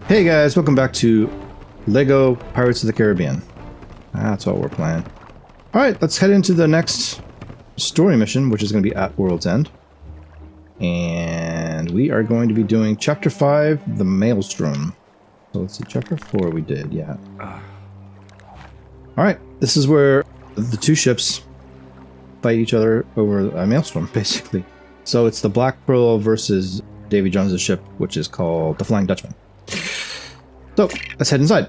Hey guys, welcome back to Lego Pirates of the Caribbean. That's what we're playing. Alright, let's head into the next story mission, which is going to be at World's End. And we are going to be doing Chapter 5, the Maelstrom. So let's see, Chapter 4 we did, yeah. Alright, this is where the two ships fight each other over a Maelstrom, basically. So it's the Black Pearl versus Davey Jones' ship, which is called the Flying Dutchman. So, let's head inside.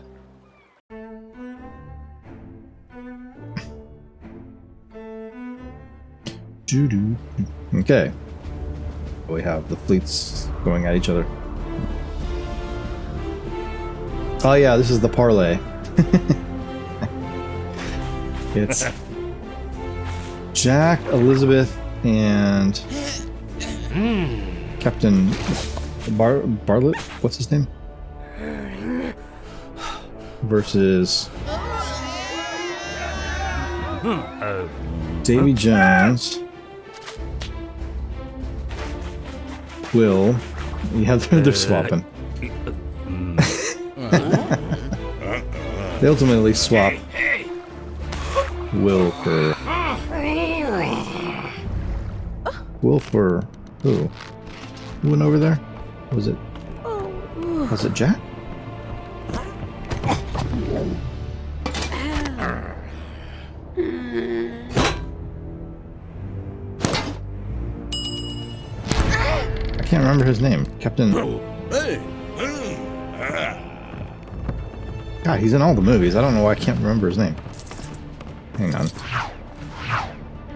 Okay. We have the fleets going at each other. Oh yeah, this is the parlay. It's Jack, Elizabeth, and Captain Bartlett? What's his name? Versus Davey Jones. Will. Yeah, they're swapping. They ultimately swap Will for... Will for who? Who went over there? Was it Jack? I can't remember his name. Captain... God, he's in all the movies. I don't know why I can't remember his name. Hang on.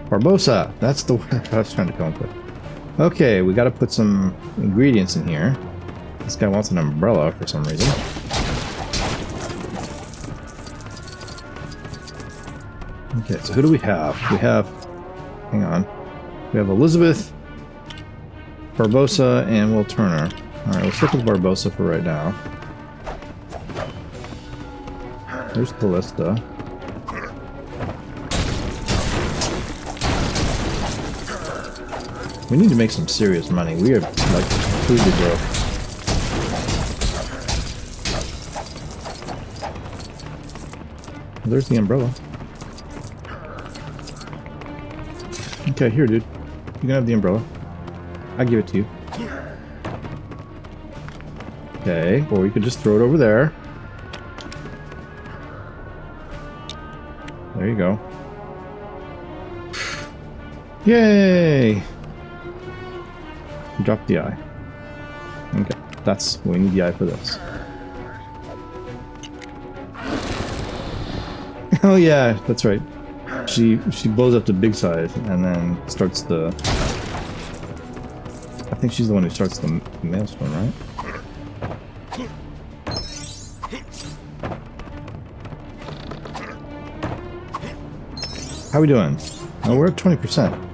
Barbosa! That's the word I was trying to come up with. Okay, we gotta put some ingredients in here. This guy wants an umbrella for some reason. Okay, so who do we have? We have... Hang on. We have Elizabeth, Barbosa, and Will Turner. Alright, we'll stick with Barbosa for right now. There's Callista. We need to make some serious money. We are, like, completely broke. There's the umbrella. Okay, here, dude. You can have the umbrella. I give it to you. Okay, or you could just throw it over there. There you go. Yay! Drop the eye. Okay, we need the eye for this. Oh yeah, that's right. She blows up the big size and then starts the... I think she's the one who starts the Maelstrom, right? How we doing? Oh, we're at 20%.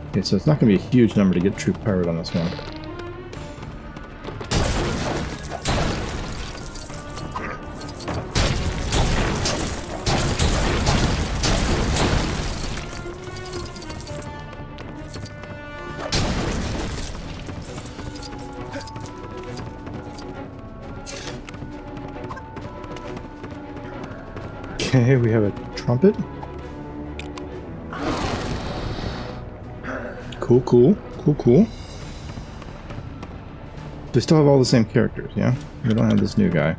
Okay, so it's not going to be a huge number to get true pirate on this one. Okay, we have a trumpet. Cool. They still have all the same characters, yeah? We don't have this new guy.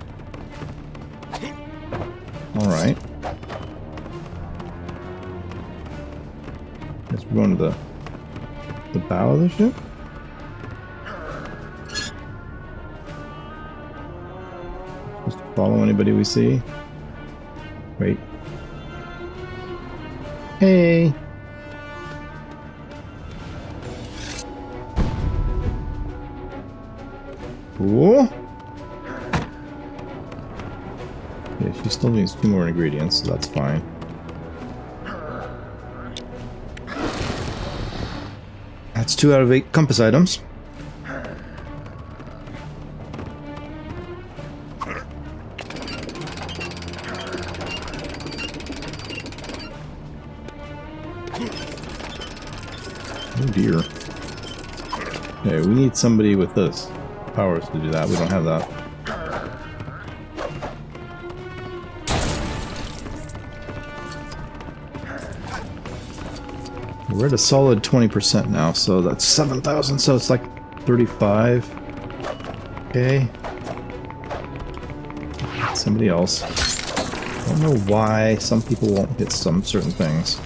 Alright. Guess we're going to the bow of the ship? Just follow anybody we see. Wait. Hey! Cool. Yeah, she still needs 2 more ingredients, so that's fine. That's 2 out of 8 compass items. Oh dear. Okay, we need somebody with this powers to do that. We don't have that. We're at a solid 20% now, so that's 7,000, so it's like 35. Okay. Somebody else. I don't know why some people won't hit some certain things.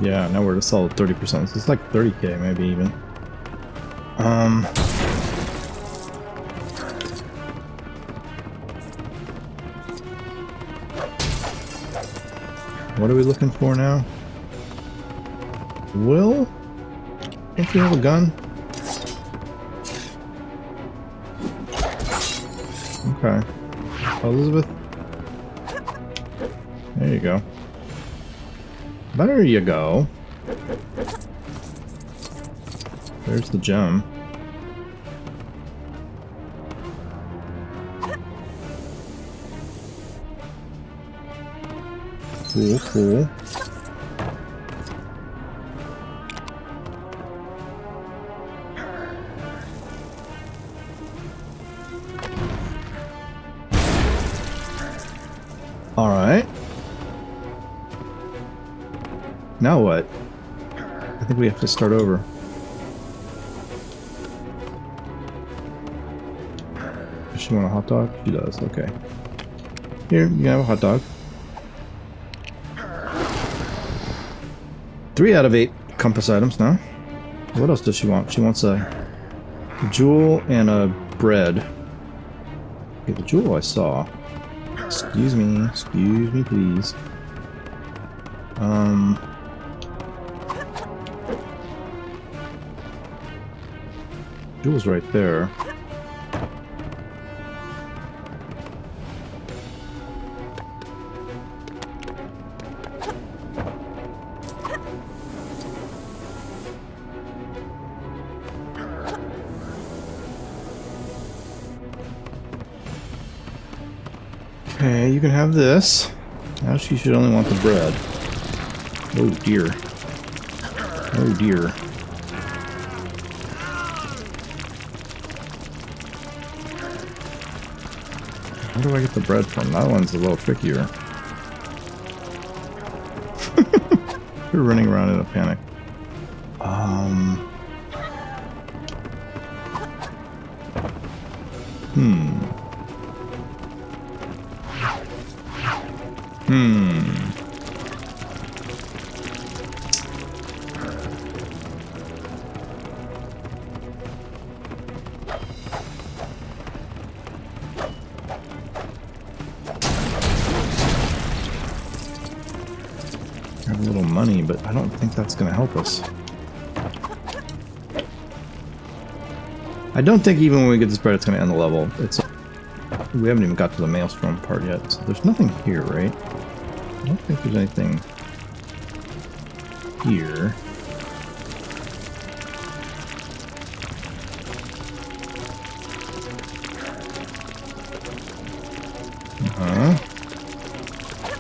Yeah, now we're at a solid 30%. So it's like 30k, maybe even. What are we looking for now? Will? Don't you have a gun? Okay. Elizabeth? There you go. There you go. There's the gem. Cool, cool. All right. Now what? I think we have to start over. Does she want a hot dog? She does, okay. Here, you can have a hot dog. 3 out of 8 compass items now. What else does she want? She wants a jewel and a bread. Okay, the jewel I saw. Excuse me, please. Jewel's right there. Okay, you can have this. Now she should only want the bread. Oh dear. Oh dear. Where do I get the bread from? That one's a little trickier. We're running around in a panic. I have a little money, but I don't think that's going to help us. I don't think even when we get this bread, it's going to end the level. We haven't even got to the Maelstrom part yet, so there's nothing here, right? I don't think there's anything here.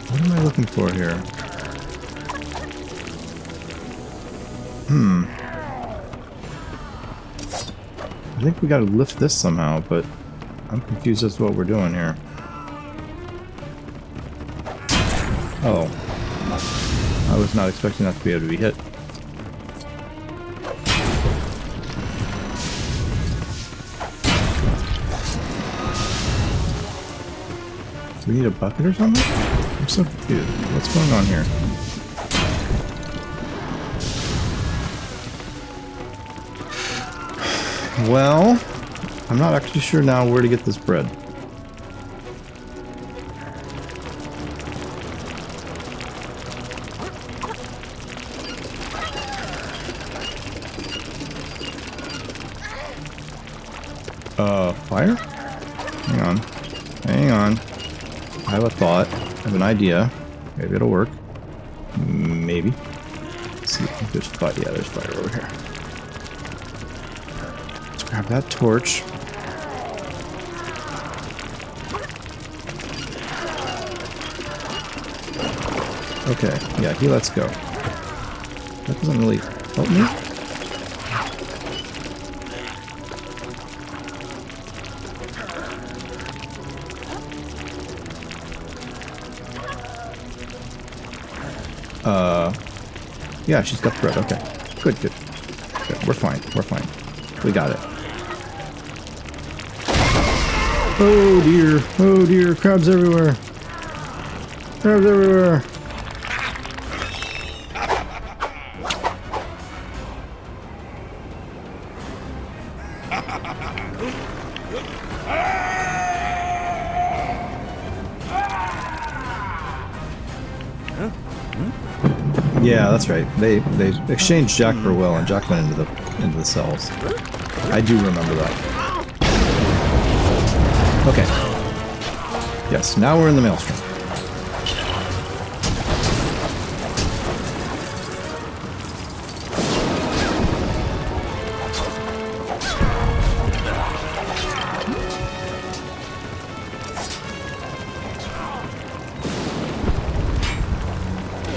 What am I looking for here? I think we gotta lift this somehow, but I'm confused as to what we're doing here. Oh. I was not expecting that to be able to be hit. Do we need a bucket or something? I'm so confused. What's going on here? Well, I'm not actually sure now where to get this bread. Fire? Hang on. Hang on. I have a thought. I have an idea. Maybe it'll work. Maybe. Let's see if there's fire. Yeah, there's fire over here. Let's grab that torch. Okay, yeah, he lets go. That doesn't really help me. Yeah, she's got thread. Okay. Good, good. Good. We're fine. We're fine. We got it. Oh dear. Oh dear. Crabs everywhere. Crabs everywhere. Yeah, that's right. They exchanged Jack for Will, and Jack went into the cells. I do remember that. Okay. Yes, now we're in the Maelstrom.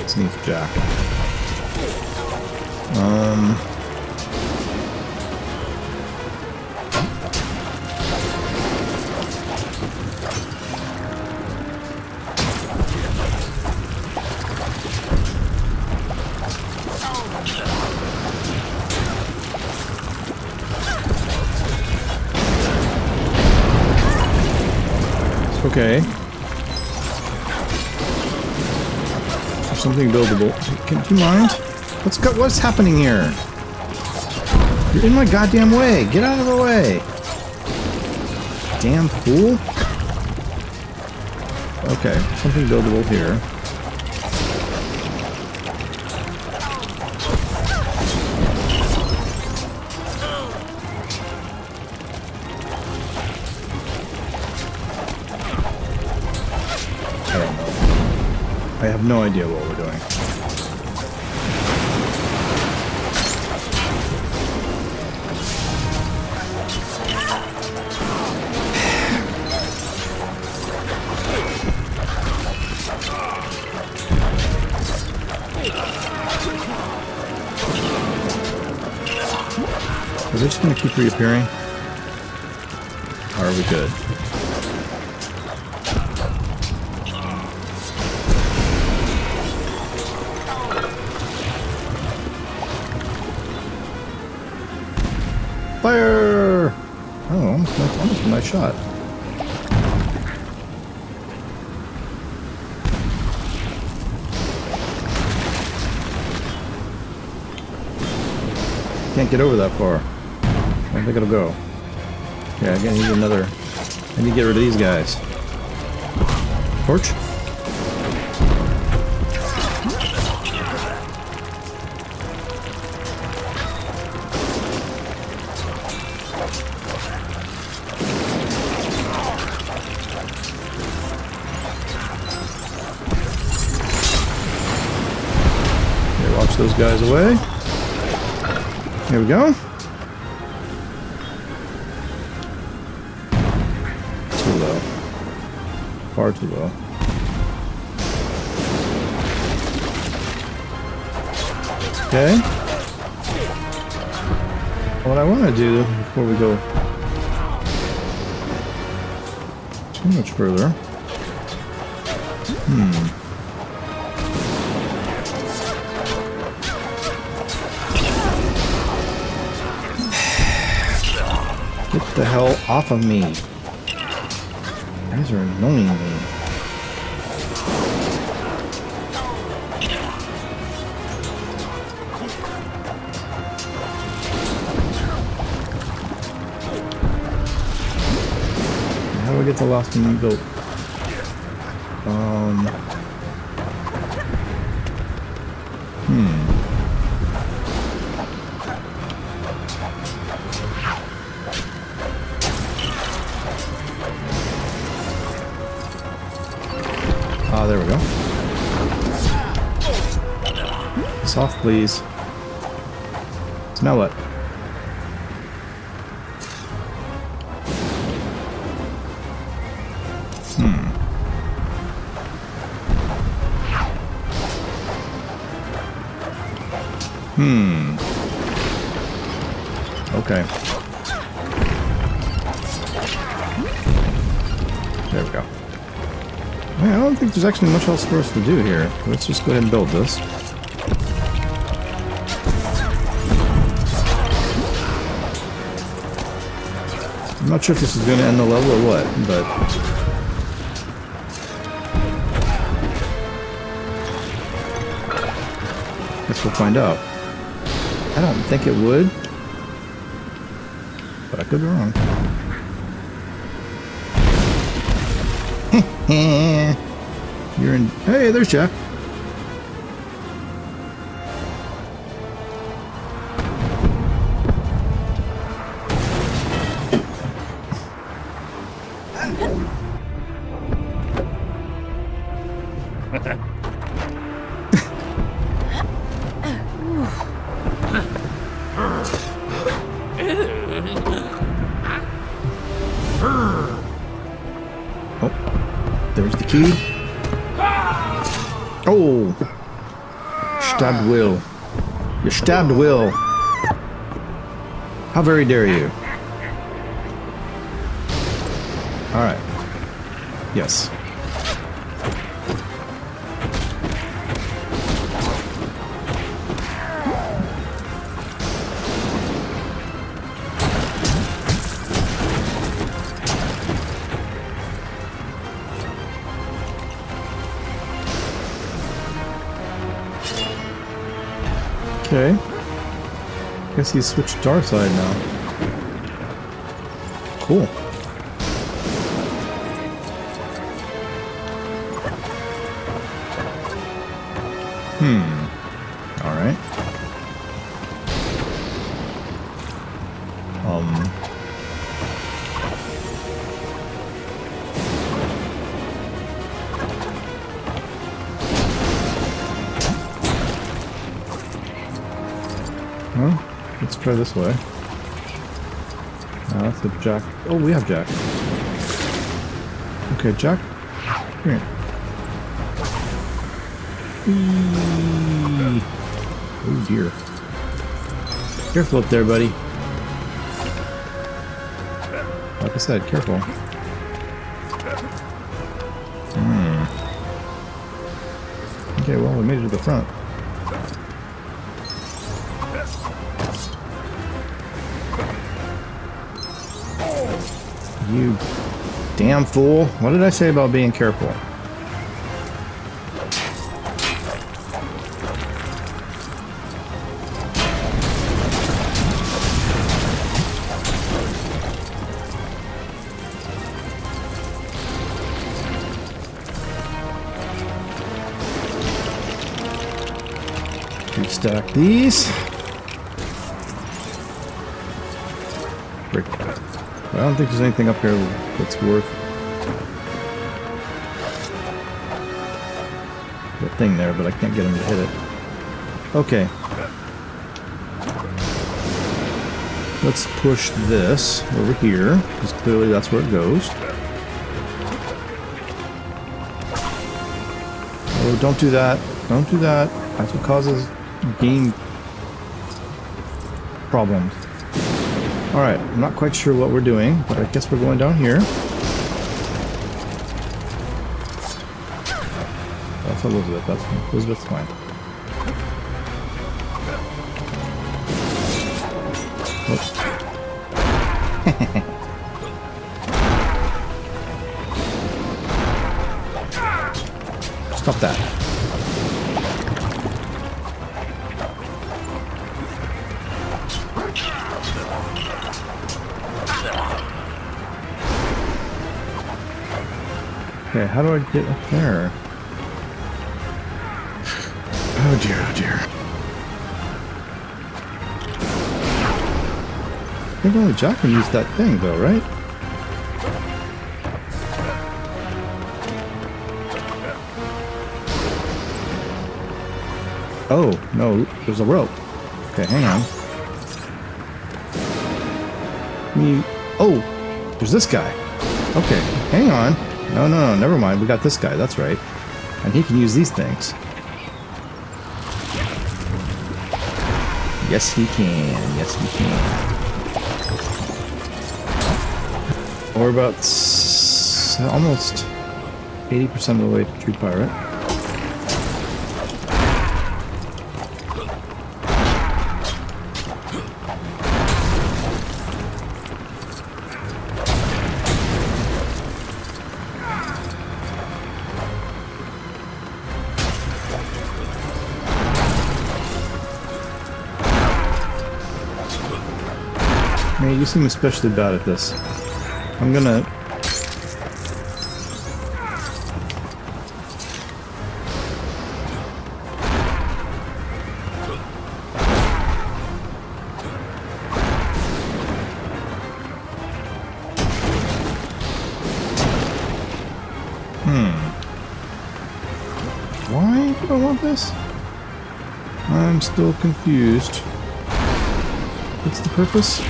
Sneak Jack. Okay. Something buildable. Can you mind? What's happening here? You're in my goddamn way. Get out of the way. Damn fool. Okay, something buildable here. I don't know. I have no idea what we're doing. Is it just going to keep reappearing? Or are we good? Fire! Oh, almost a nice shot. Can't get over that far. I don't think it'll go. Yeah, I need another. I need to get rid of these guys. Torch? Okay, watch those guys away. Here we go. Too low. Far too low. Okay. What I want to do before we go too much further. Get the hell off of me. You guys are annoying me. How do I get the last one built? Ah, there we go. Soft, please. So now what? Okay. There we go. I don't think there's actually much else for us to do here. Let's just go ahead and build this. I'm not sure if this is going to end the level or what, but... guess we'll find out. I don't think it would, but I could be wrong. You're in... Hey, there's Jack. There's the key. Oh! Stabbed Will. You stabbed Will. How very dare you? Alright. Yes. Okay. Guess he's switched to our side now. Cool. Alright. Well, let's try this way. That's the Jack. Oh, we have Jack. Okay, Jack. Come here. Whee! Oh dear. Careful up there, buddy. Like I said, careful. Okay, well, we made it to the front. You damn fool. What did I say about being careful? Stack these. Break that. I don't think there's anything up here that's worth the thing there, but I can't get him to hit it. Okay. Let's push this over here, because clearly that's where it goes. Oh, don't do that. Don't do that. That's what causes game problems. Alright, I'm not quite sure what we're doing, but I guess we're going down here. That's Elizabeth. Elizabeth's fine. Oops. Stop that. Okay, how do I get up there? Oh dear, oh dear. I think only Jack can use that thing though, right? Oh, no, there's a rope. Okay, hang on. Oh, there's this guy. Okay, hang on. No, never mind. We got this guy, that's right. And he can use these things. Yes, he can. Yes, he can. We're about almost 80% of the way to True Pirate. Man, you seem especially bad at this. I'm gonna... Why do I want this? I'm still confused. What's the purpose?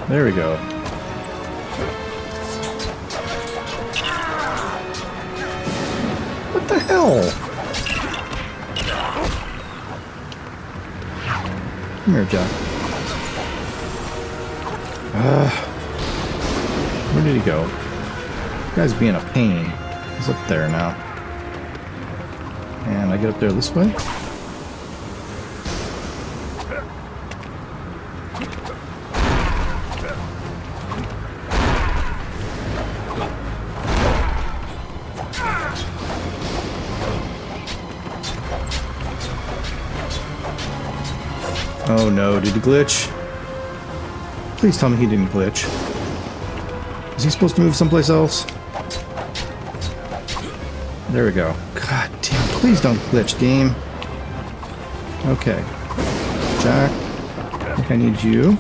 There we go. What the hell? Come here, Jack. Where did he go? This guy's being a pain. He's up there now. And I get up there this way? Oh no, did he glitch? Please tell me he didn't glitch. Is he supposed to move someplace else? There we go. God damn, please don't glitch, game. Okay. Jack, I think I need you.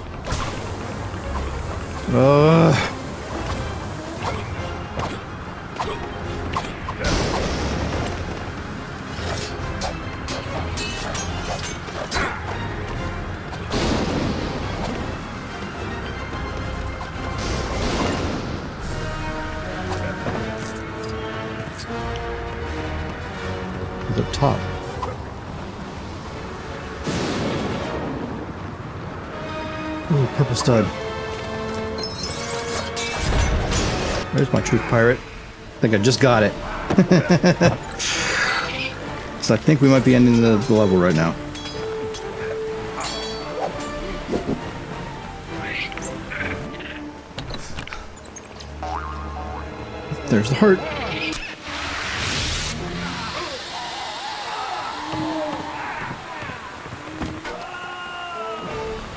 The top. Ooh, purple stud. There's my true pirate. I think I just got it. So I think we might be ending the level right now. There's the heart.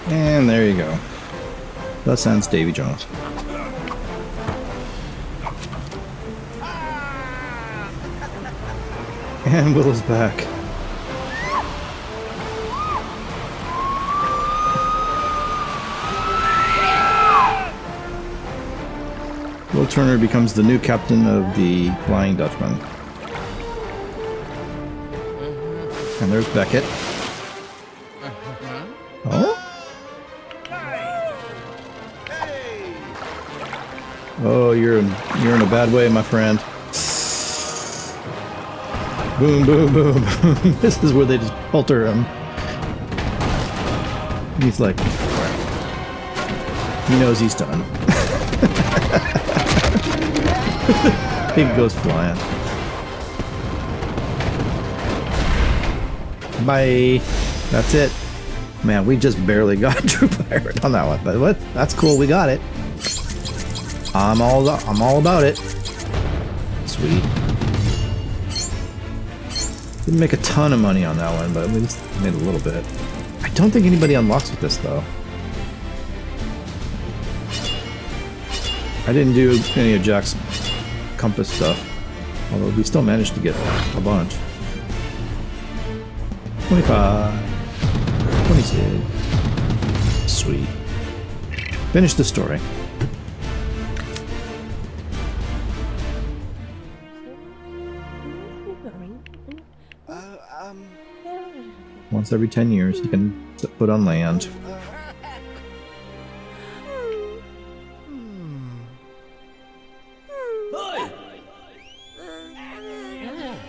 And there you go. Thus ends Davey Jones. And Will is back. Will Turner becomes the new captain of the Flying Dutchman. And there's Beckett. Oh? Oh, you're in a bad way, my friend. Boom, boom, boom. This is where they just falter him. He's like, he knows he's done. Pig goes flying. Bye. That's it. Man, we just barely got True Pirate on that one, but what? That's cool. We got it. I'm all about it. Sweet. Didn't make a ton of money on that one, but we just made a little bit. I don't think anybody unlocks with this though. I didn't do any of Jack's compass stuff, although we still managed to get a bunch. 25, 26. Sweet. Finish the story. Once every 10 years, you can set foot on land.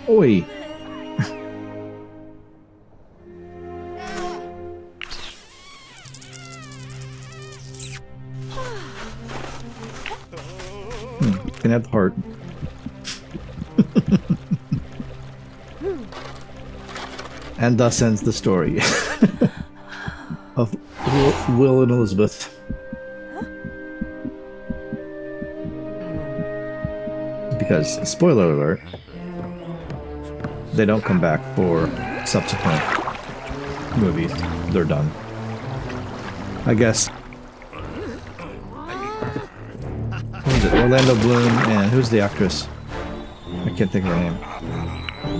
Oi! Can have the heart. And thus ends the story of Will and Elizabeth. Because, spoiler alert, they don't come back for subsequent movies. They're done. I guess. Who is it? Orlando Bloom and who's the actress? I can't think of her name.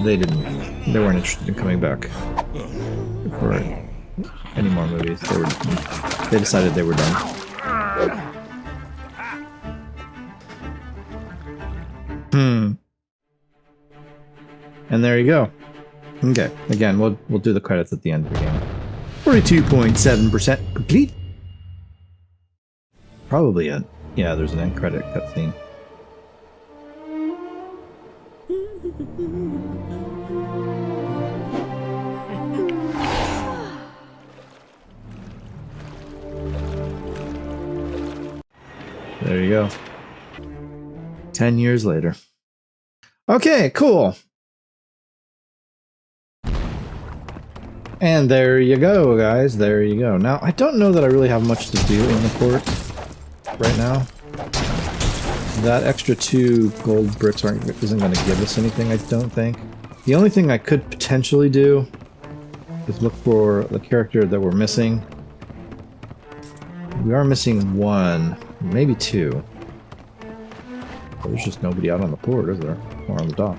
They weren't interested in coming back for any more movies. They decided they were done. And there you go. Okay, again, we'll do the credits at the end of the game. 42.7% complete. Probably it. Yeah, there's an end credit cutscene. There you go. 10 years later. Okay, cool. And there you go, guys. There you go. Now, I don't know that I really have much to do in the port right now. That extra 2 gold bricks isn't going to give us anything, I don't think. The only thing I could potentially do is look for the character that we're missing. We are missing 1, maybe 2. There's just nobody out on the port, is there? Or on the dock.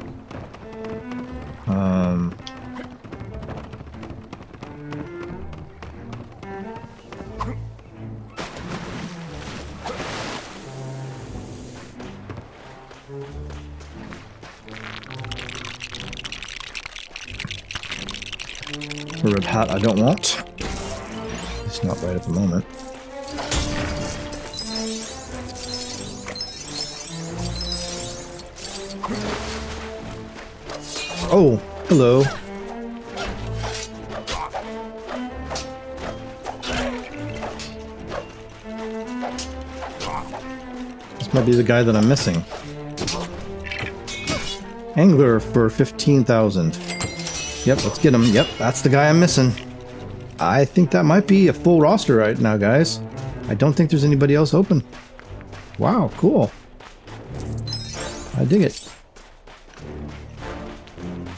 A red hat I don't want. It's not right at the moment. Oh, hello. This might be the guy that I'm missing. Angler for 15,000. Yep, let's get him. Yep, that's the guy I'm missing. I think that might be a full roster right now, guys. I don't think there's anybody else open. Wow, cool. I dig it.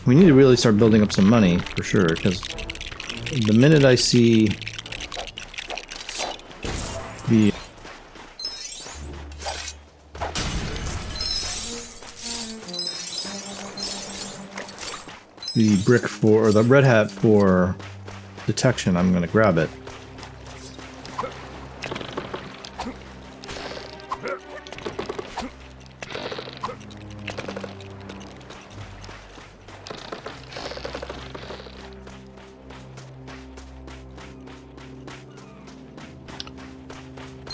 We need to really start building up some money, for sure, because the minute I see the brick for, or the red hat for detection, I'm going to grab it.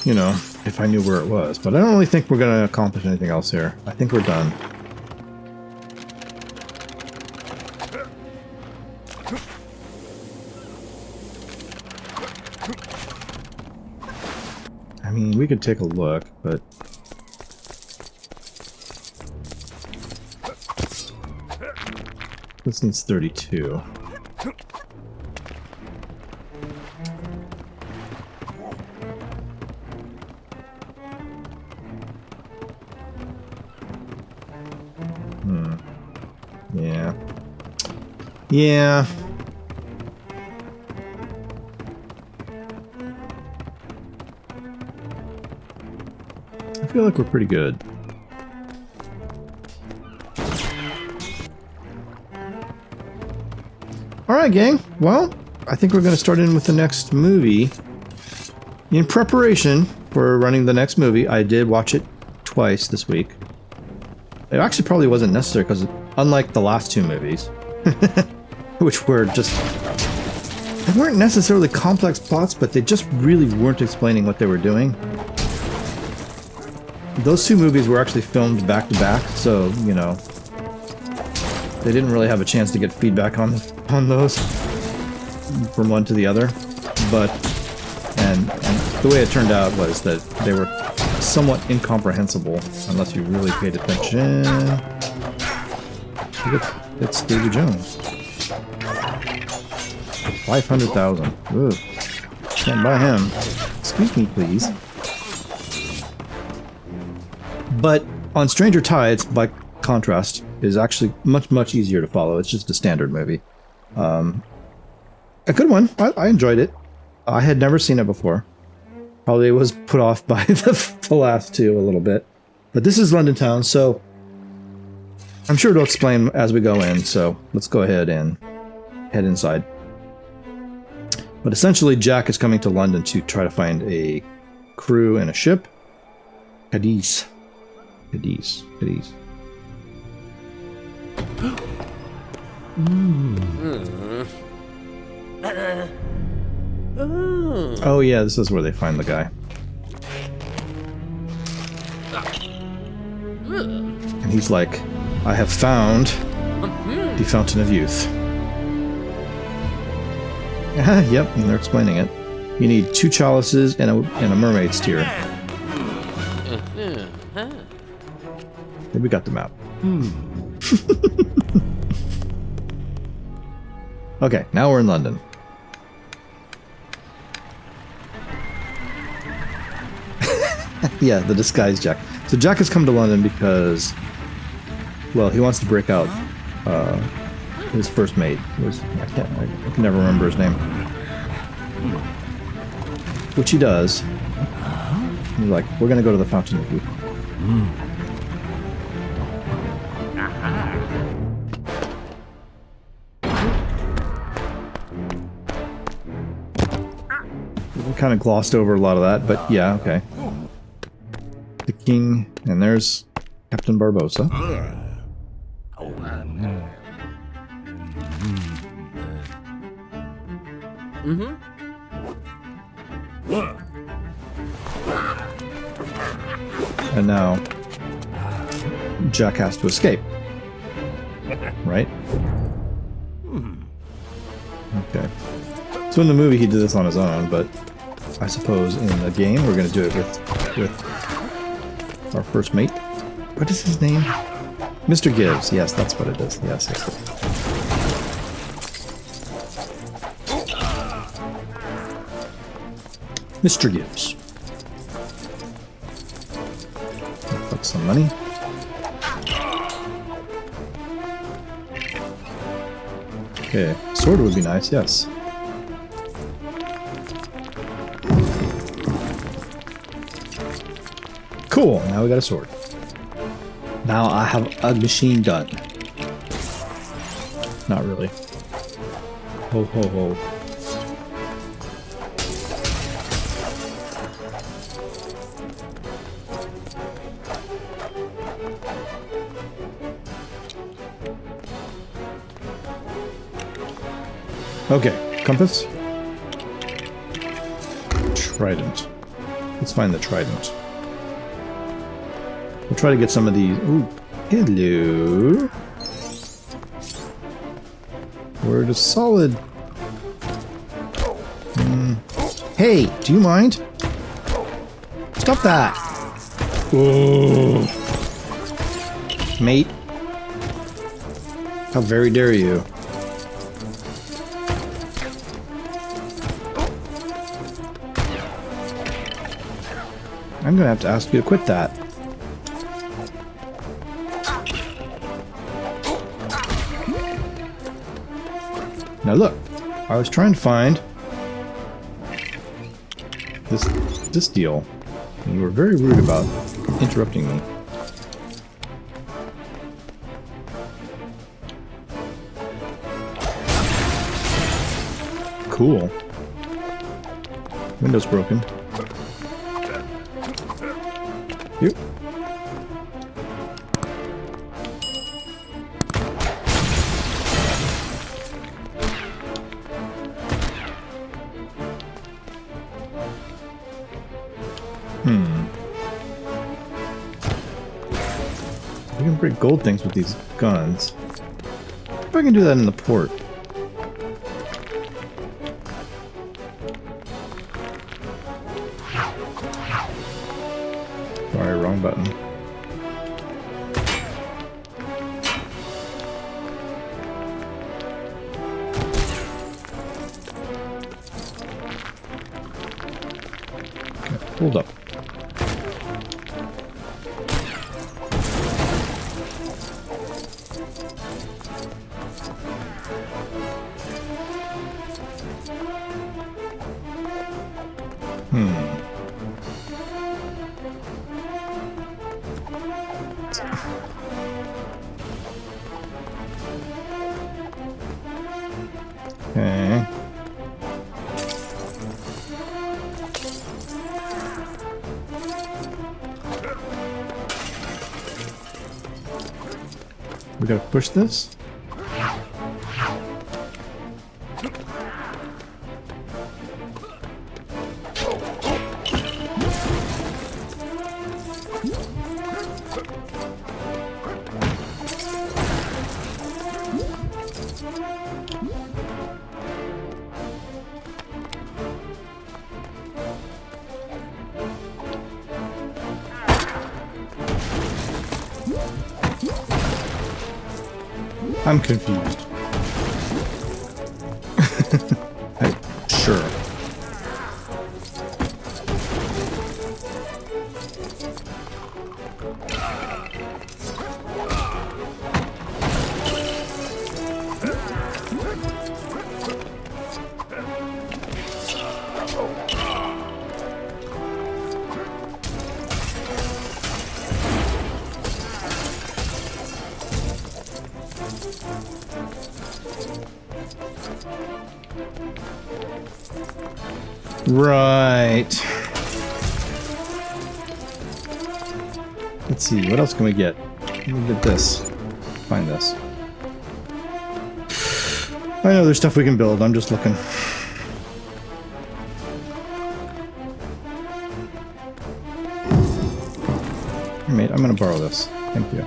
You know, if I knew where it was. But I don't really think we're going to accomplish anything else here. I think we're done. I mean, we could take a look, but... this needs 32. Yeah. Yeah. I feel like we're pretty good. Alright, gang. Well, I think we're going to start in with the next movie. In preparation for running the next movie, I did watch it twice this week. It actually probably wasn't necessary because unlike the last 2 movies, which were just... they weren't necessarily complex plots, but they just really weren't explaining what they were doing. Those 2 movies were actually filmed back to back, so, you know, they didn't really have a chance to get feedback on those from one to the other. But, and the way it turned out was that they were somewhat incomprehensible unless you really paid attention. Look at, it's Davey Jones. 500,000. Ugh. Can't buy him. Excuse me, please. But on Stranger Tides, by contrast, is actually much easier to follow. It's just a standard movie. A good one. I enjoyed it. I had never seen it before. Probably was put off by the last two a little bit. But this is London Town, so I'm sure it'll explain as we go in. So let's go ahead and head inside. But essentially, Jack is coming to London to try to find a crew and a ship. Cadiz. Oh yeah, this is where they find the guy. And he's like, I have found the Fountain of Youth. Yep, and they're explaining it. You need 2 chalices and a mermaid's tear. We got the map. Okay, now we're in London. Yeah, the disguised Jack. So Jack has come to London because, well, he wants to break out his first mate. I can never remember his name. Which he does. He's like, we're gonna go to the Fountain of Youth. We kind of glossed over a lot of that, but yeah, okay. The king, and there's Captain Barbossa. And now Jack has to escape. Right? Okay. So in the movie he did this on his own, but I suppose in the game we're going to do it with our first mate. What is his name? Mr. Gibbs. Yes, that's what it is. Yes. Mr. Gibbs. Put some money. Okay, sword would be nice, yes. Cool, now we got a sword. Now I have a machine gun. Not really. Ho ho ho. Okay, compass. Trident. Let's find the trident. We'll try to get some of these. Ooh, hello. We're at a solid. Hey, do you mind? Stop that. Ooh. Mate. How very dare you? I'm gonna have to ask you to quit that. Now look, I was trying to find this deal, and you were very rude about interrupting me. Cool. Window's broken. Yep. We can break gold things with these guns. If I can do that in the port. button. Okay, hold up. Okay. We gotta push this? I'm confused. Hey, sure. Right. Let's see, what else can we get? Let me get this. Find this. I know there's stuff we can build, I'm just looking. Here, mate, I'm gonna borrow this. Thank you.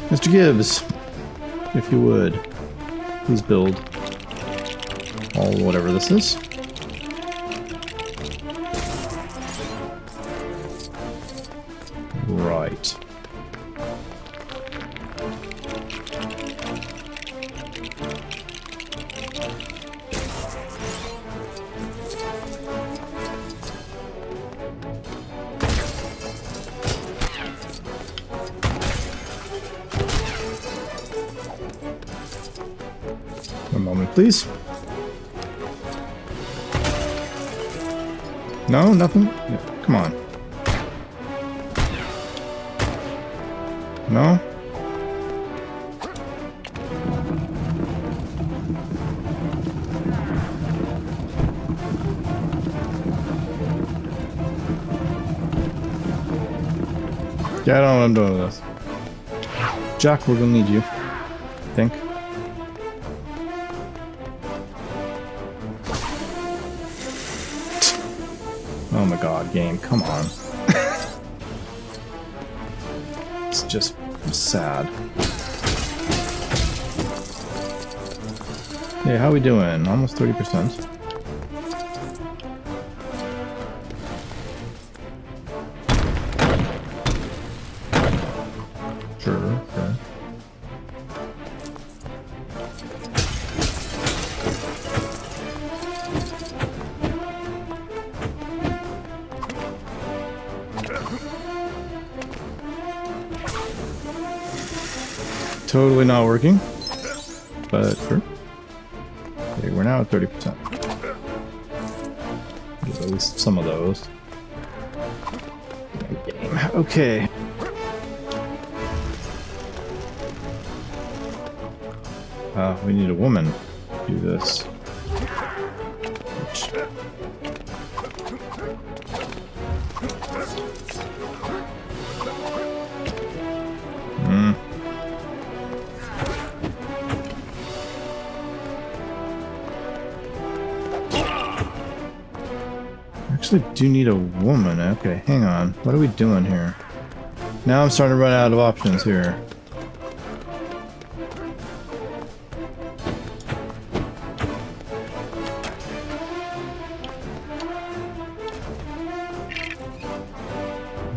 Mr. Gibbs, if you would, please build all whatever this is. Right. One moment, please. No, nothing? Yeah, come on. No? Yeah, I don't know what I'm doing with this. Jack, we're gonna need you. I think. Oh my god, game, come on. It's just sad. Hey, how we doing? Almost 30%. Sure, okay. Totally not working, but sure. Okay, we're now at 30%. There's at least some of those. Game. Okay. We need a woman to do this. Which... Actually do need a woman. Okay, hang on. What are we doing here? Now I'm starting to run out of options here.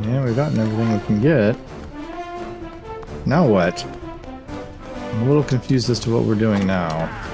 Yeah, we've gotten everything we can get. Now what? I'm a little confused as to what we're doing now.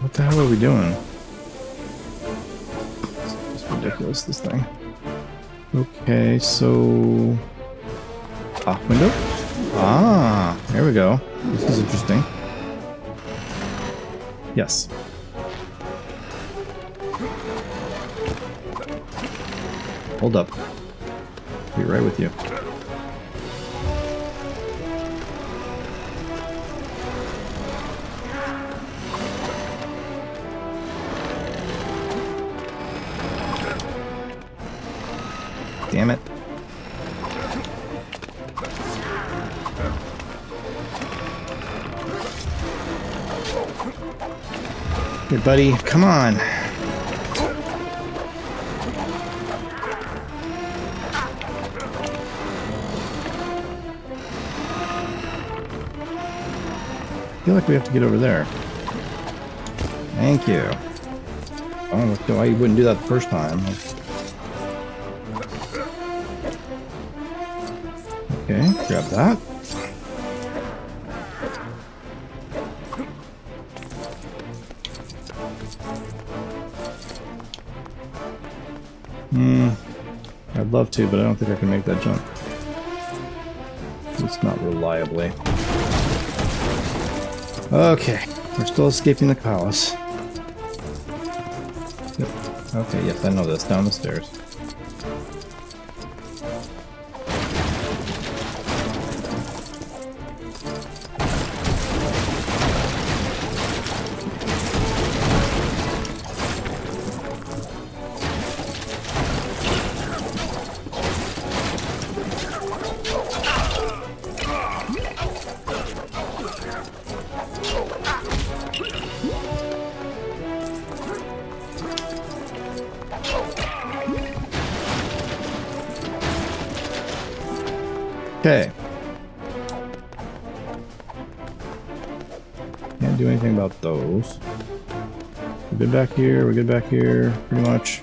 What the hell are we doing? It's ridiculous, this thing. Okay, so... off window? Ah, there we go. This is interesting. Yes. Hold up. Be right with you. Damn it. Here, buddy, come on. I feel like we have to get over there. Thank you. I don't know why you wouldn't do that the first time. Okay, grab that. I'd love to, but I don't think I can make that jump. At least not reliably. Okay, we're still escaping the palace. Yep. Okay, yes, I know this. Down the stairs. Okay. Can't do anything about those. We're good back here, we're good back here, pretty much.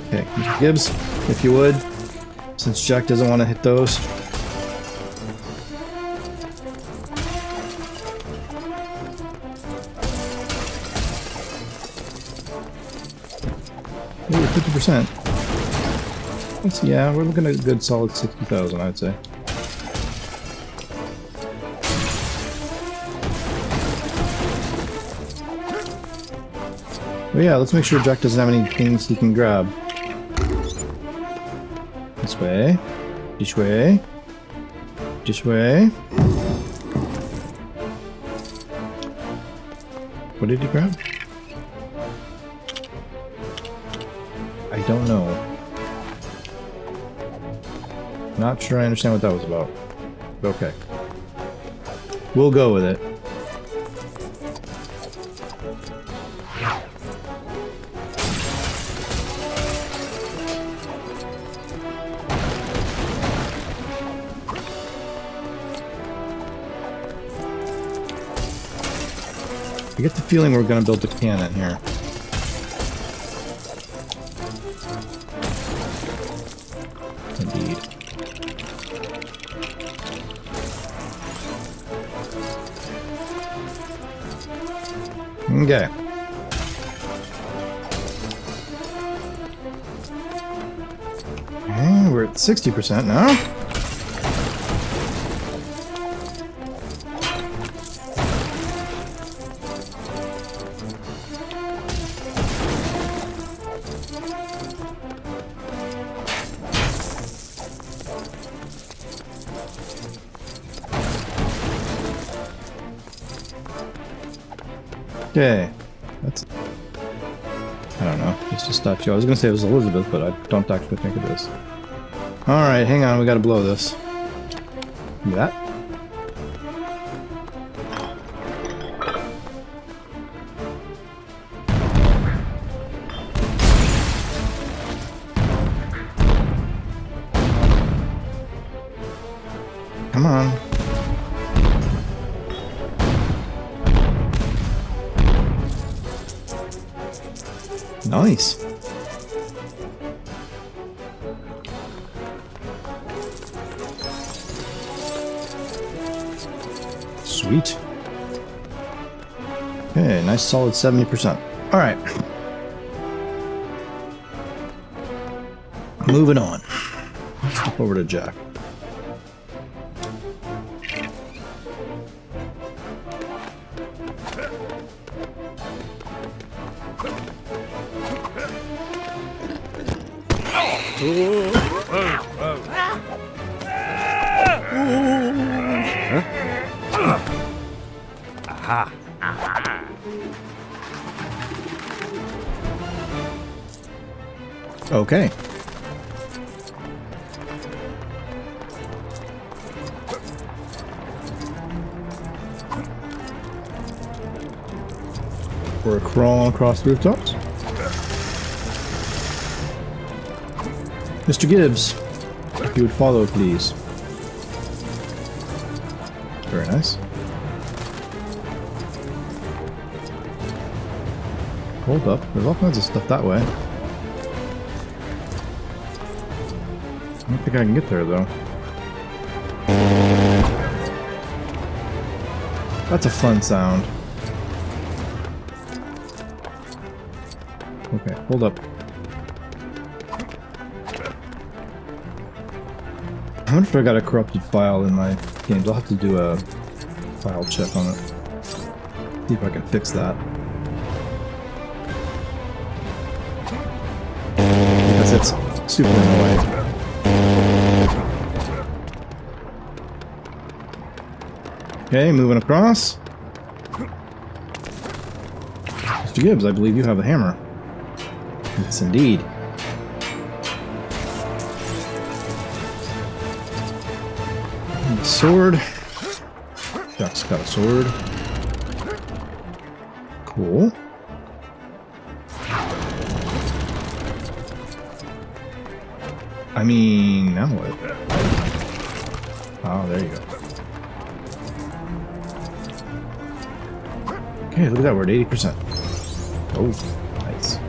Okay, Mr. Gibbs, if you would. Since Jack doesn't want to hit those. Maybe 50%. Yeah, we're looking at a good solid 60,000, I'd say. But yeah, let's make sure Jack doesn't have any things he can grab. This way. This way. This way. What did he grab? I don't know. Not sure I understand what that was about. Okay. We'll go with it. I get the feeling we're going to build a cannon here. Indeed. Okay. 60% now. Okay, that's... I don't know, it's just statue. I was gonna say it was Elizabeth, but I don't actually think it is. Alright, hang on, we gotta blow this. Give me that. Come on. Nice. Sweet. Okay, nice solid 70%. All right. Moving on. Step over to Jack. Aha. Okay. We're crawling across the rooftops. Mr. Gibbs, if you would follow, please. Very nice. Hold up, there's all kinds of stuff that way. I don't think I can get there, though. That's a fun sound. Okay, hold up. I wonder if I got a corrupted file in my games. I'll have to do a file check on it. See if I can fix that. Because it's super annoying. Okay, moving across. Mr. Gibbs, I believe you have a hammer. Yes, indeed. And a sword. Jack's got a sword. Cool. I mean, now what? Oh, there you go. Okay, look at that, we're at 80%. Oh, nice.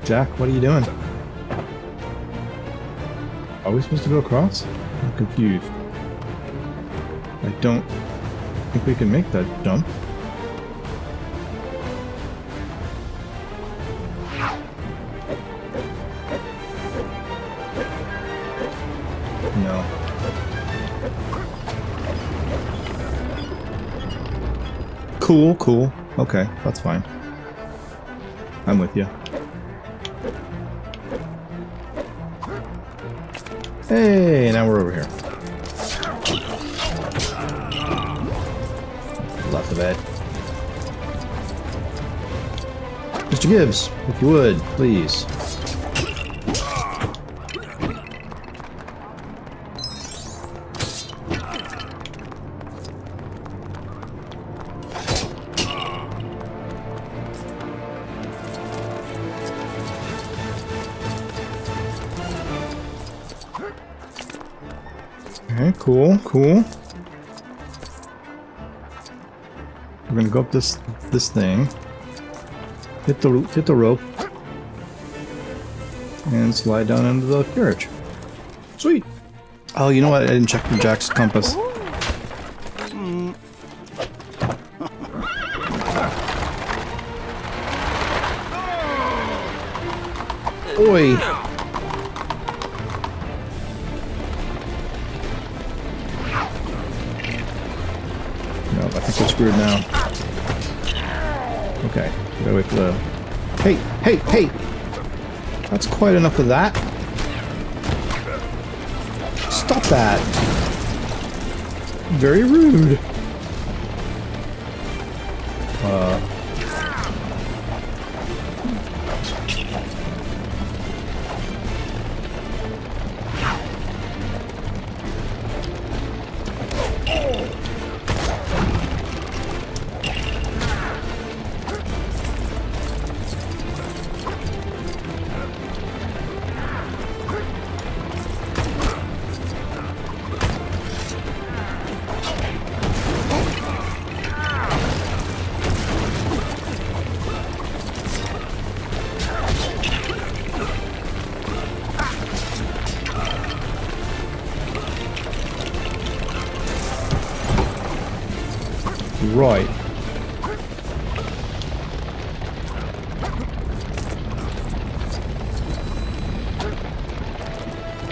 Jack, what are you doing? Are we supposed to go across? I'm confused. I don't think we can make that jump. No. Cool, cool. Okay, that's fine. I'm with you. Hey, now we're over here. Left of it. Mr. Gibbs, if you would, please. Okay, cool, cool. We're gonna go up this thing, hit the rope, and slide down into the carriage. Sweet. Oh, you know what? I didn't check Jack's compass. Oi! No, I think we're screwed now. Okay, gotta wait for the... Hey! Hey! Hey! That's quite enough of that. Stop that! Very rude. Right.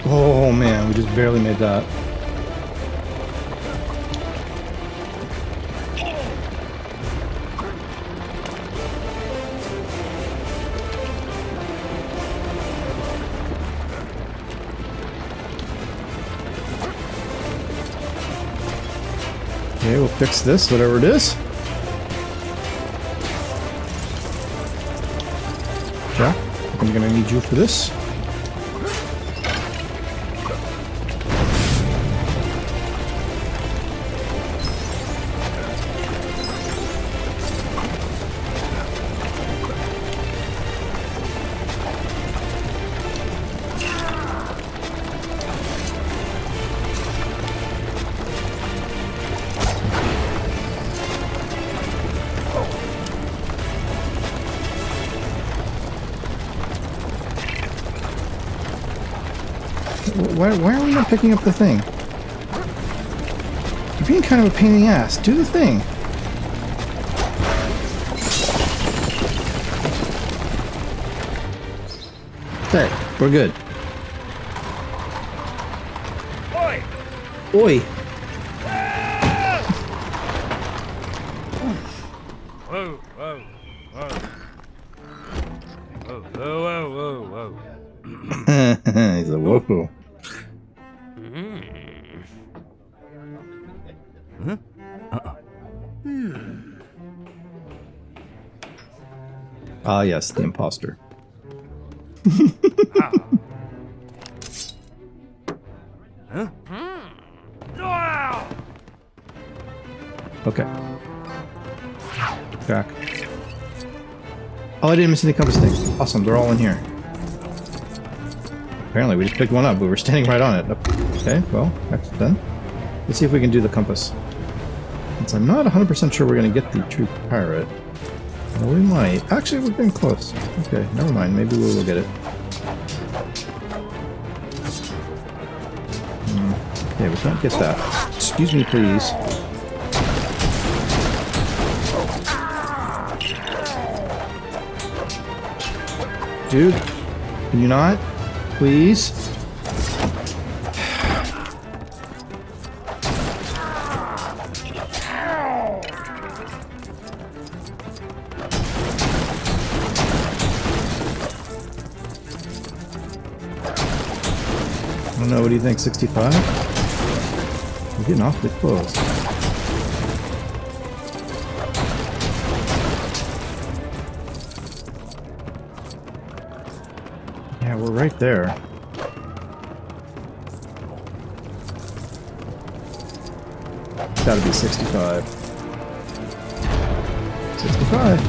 Oh man, we just barely made that. Okay, we'll fix this, whatever it is. Jack, I'm gonna need you for this. Why are we not picking up the thing? You're being kind of a pain in the ass. Do the thing. Okay, we're good. Oi! Oi! Whoa, whoa, whoa. Whoa, whoa, whoa, whoa, whoa. He's a whoa. Ah, yes, the imposter. Okay. Jack. Oh, I didn't miss any compass things. Awesome, they're all in here. Apparently, we just picked one up, but we're standing right on it. Okay, well, that's done. Let's see if we can do the compass. Since I'm not 100% sure we're going to get the true pirate. Well, we might. Actually, we're getting close. Okay, never mind. Maybe we will get it. Okay, we can't get that. Excuse me, please. Dude, can you not? Please? I don't know, what do you think, 65? We're getting awfully close. Yeah, we're right there. Gotta be 65. 65.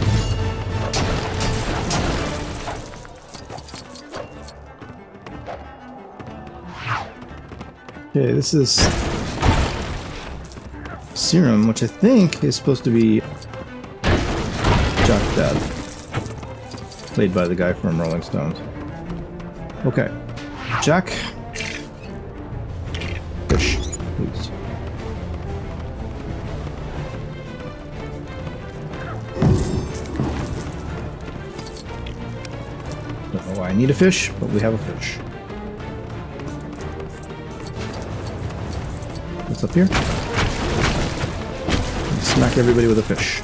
Okay, this is Serum, which I think is supposed to be Jack's dad, played by the guy from Rolling Stones. Okay, Jack, fish, please. Oh, I need a fish, but we have a fish. What's up here? Smack everybody with a fish.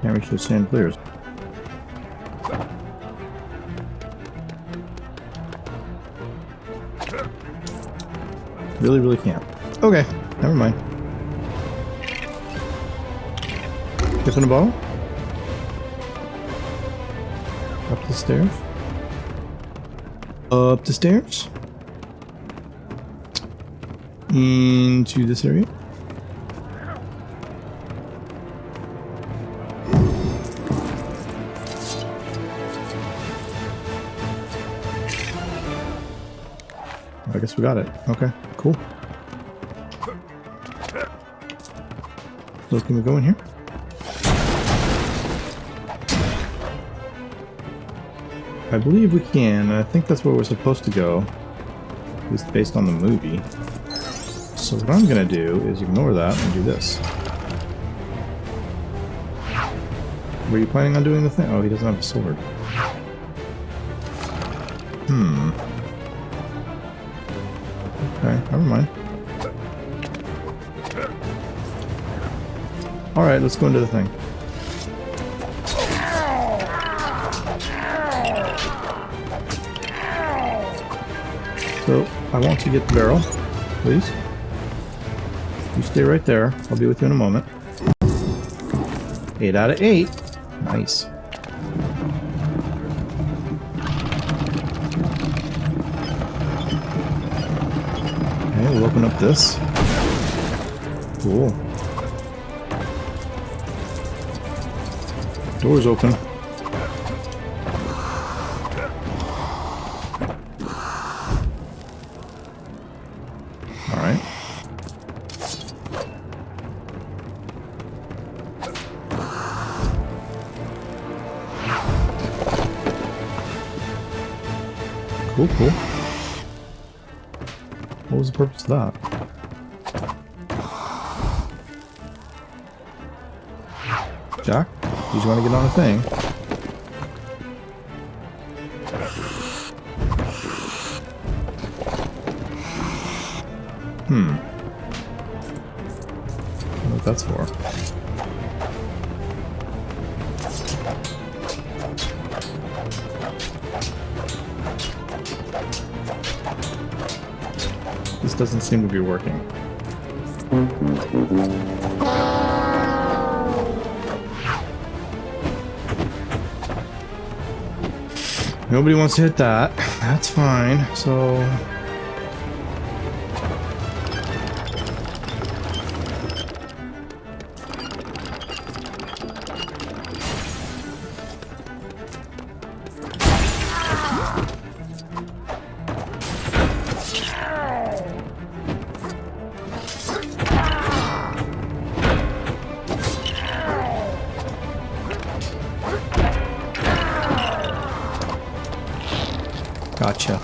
Can't reach those chandeliers. Really can't. Okay, never mind. Dip in a bottle. Up the stairs. Up the stairs. Into this area. I guess we got it. Okay, cool. So can we go in here? I believe we can. I think that's where we're supposed to go. At least based on the movie. So what I'm gonna do is ignore that and do this. Were you planning on doing the thing? Oh, he doesn't have a sword. Okay, never mind. Alright, let's go into the thing. So, I want to get the barrel, please. You stay right there. I'll be with you in a moment. 8 out of 8. Nice. Okay, we'll open up this. Cool. Door's open. Alright. Cool. What was the purpose of that? Jack? Did you want to get on a thing? I don't know what that's for. This doesn't seem to be working. Nobody wants to hit that. That's fine. So... Gotcha.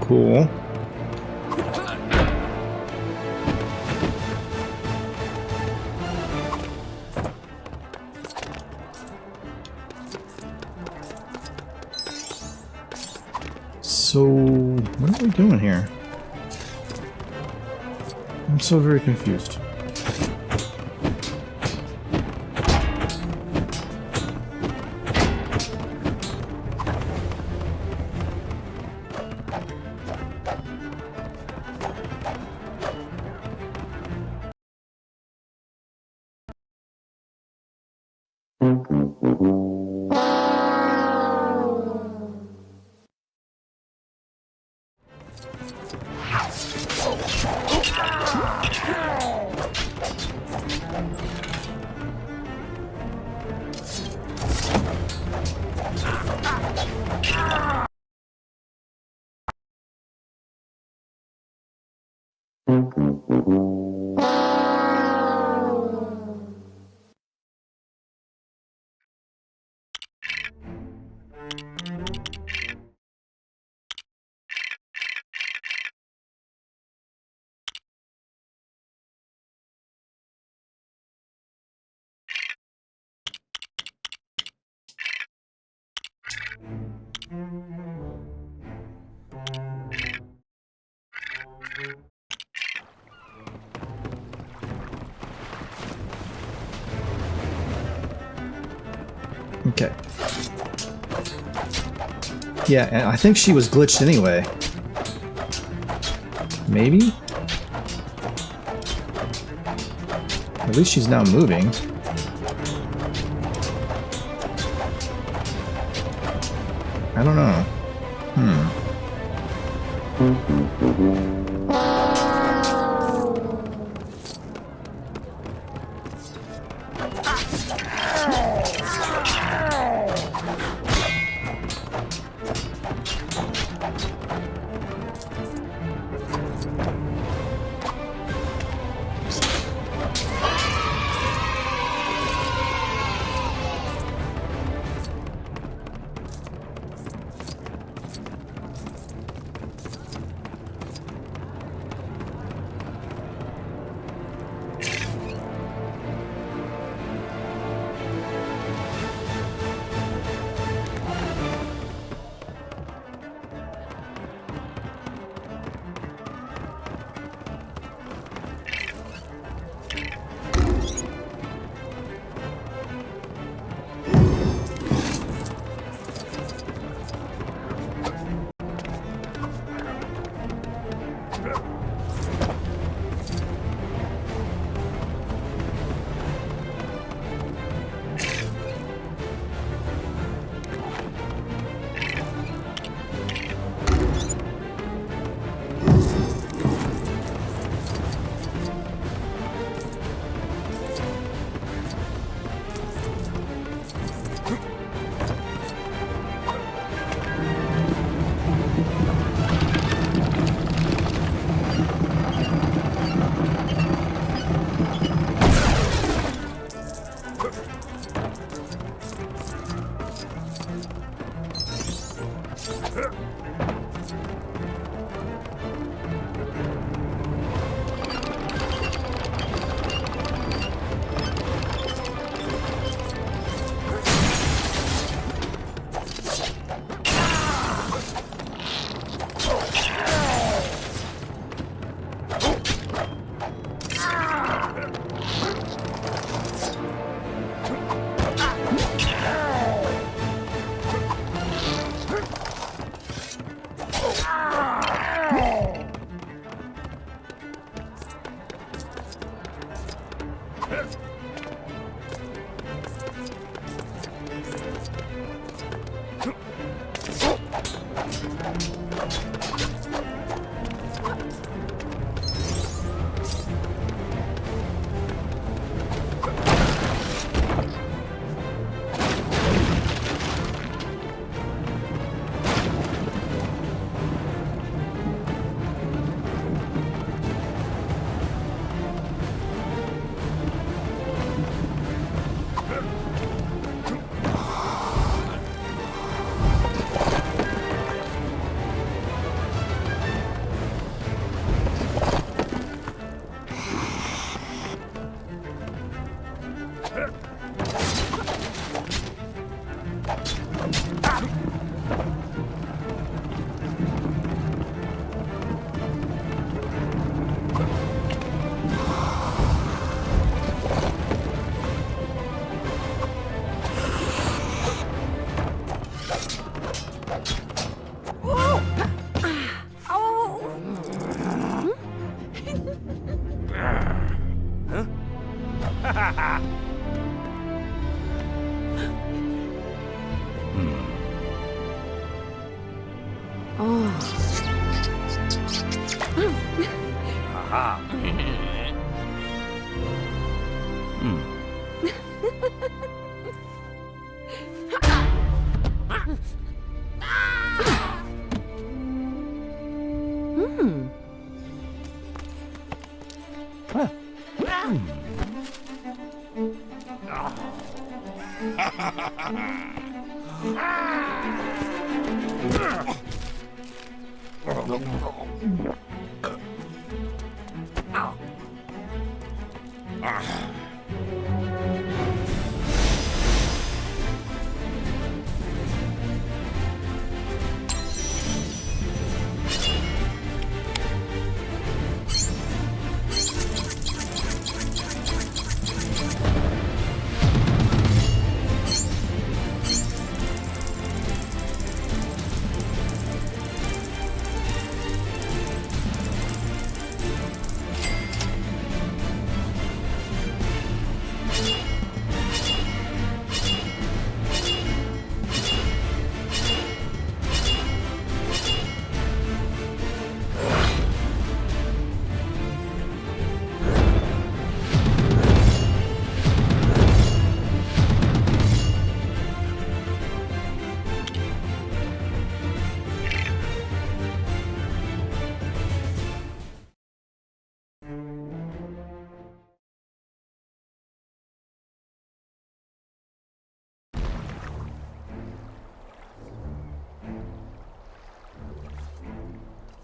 Cool. So, what are we doing here? I'm so very confused. Okay. Yeah, and I think she was glitched anyway. Maybe? At least she's now moving. I don't know.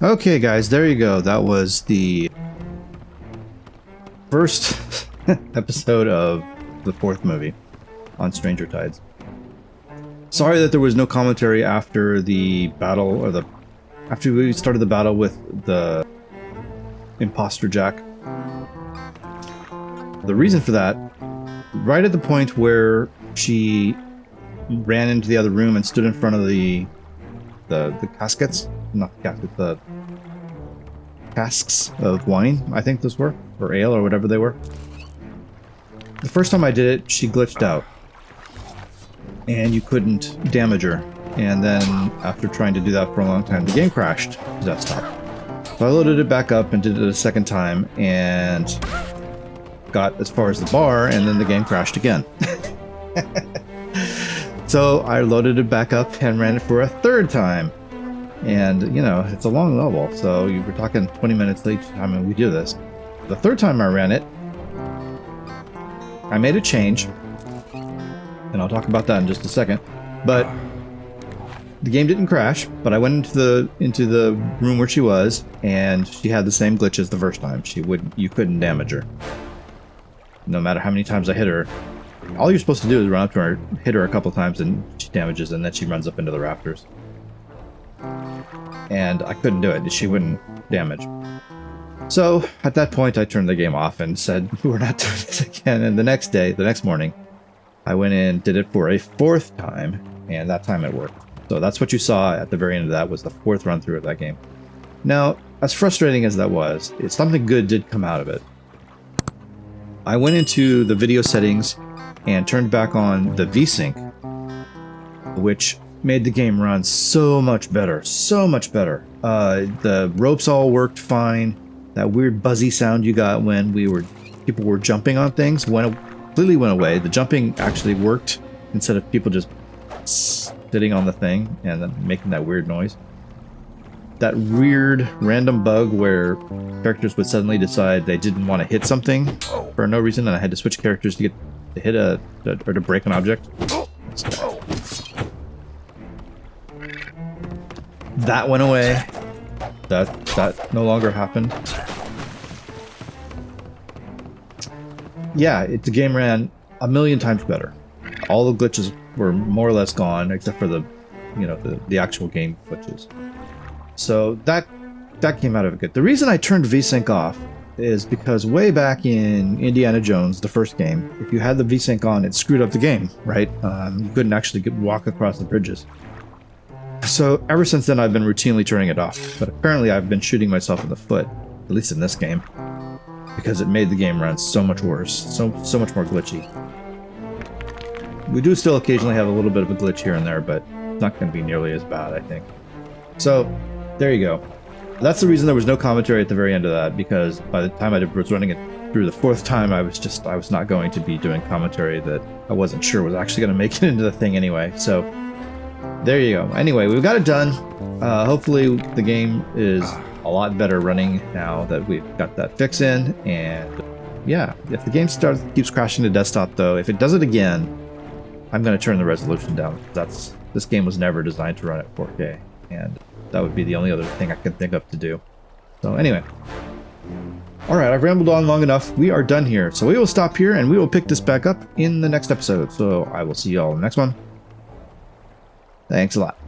Okay, guys, there you go. That was the first episode of the 4th movie on Stranger Tides. Sorry that there was no commentary after the battle, or after we started the battle with the imposter Jack. The reason for that, right at the point where she ran into the other room and stood in front of the caskets, not the caskets, the casks of wine, I think those were, or ale, or whatever they were. The first time I did it, she glitched out, and you couldn't damage her. And then, after trying to do that for a long time, the game crashed to desktop. So I loaded it back up and did it a second time, and got as far as the bar, and then the game crashed again. So I loaded it back up and ran it for a third time. And, you know, it's a long level, so you were talking 20 minutes each time we do this. The third time I ran it, I made a change, and I'll talk about that in just a second. But the game didn't crash, but I went into the room where she was, and she had the same glitch as the first time. You couldn't damage her. No matter how many times I hit her, all you're supposed to do is run up to her, hit her a couple times, and she damages, and then she runs up into the rafters. And I couldn't do it. She wouldn't damage. So, at that point, I turned the game off and said, we're not doing this again. And the next morning, I went in, did it for a 4th time, and that time it worked. So that's what you saw at the very end of that, was the 4th run through of that game. Now, as frustrating as that was, something good did come out of it. I went into the video settings and turned back on the VSync, which made the game run so much better, so much better. The ropes all worked fine. That weird buzzy sound you got when people were jumping on things completely went away. The jumping actually worked instead of people just sitting on the thing and then making that weird noise. That weird random bug where characters would suddenly decide they didn't want to hit something for no reason, and I had to switch characters to hit or to break an object. That went away. That no longer happened. Yeah, the game ran a million times better. All the glitches were more or less gone, except for the actual game glitches. So that came out of it good. The reason I turned VSync off is because way back in Indiana Jones, the first game, if you had the VSync on, it screwed up the game, right? You couldn't actually walk across the bridges. So ever since then, I've been routinely turning it off. But apparently I've been shooting myself in the foot, at least in this game, because it made the game run so much worse, so much more glitchy. We do still occasionally have a little bit of a glitch here and there, but it's not going to be nearly as bad, I think. So there you go. That's the reason there was no commentary at the very end of that, because by the time I was running it through the 4th time, I was not going to be doing commentary that I wasn't sure was actually going to make it into the thing anyway. So there you go. Anyway, we've got it done. Hopefully the game is a lot better running now that we've got that fix in. And yeah, if the game keeps crashing to desktop though, if it does it again, I'm going to turn the resolution down. This game was never designed to run at 4K, and that would be the only other thing I can think of to do. So anyway. Alright, I've rambled on long enough. We are done here. So we will stop here and we will pick this back up in the next episode. So I will see you all in the next one. Thanks a lot.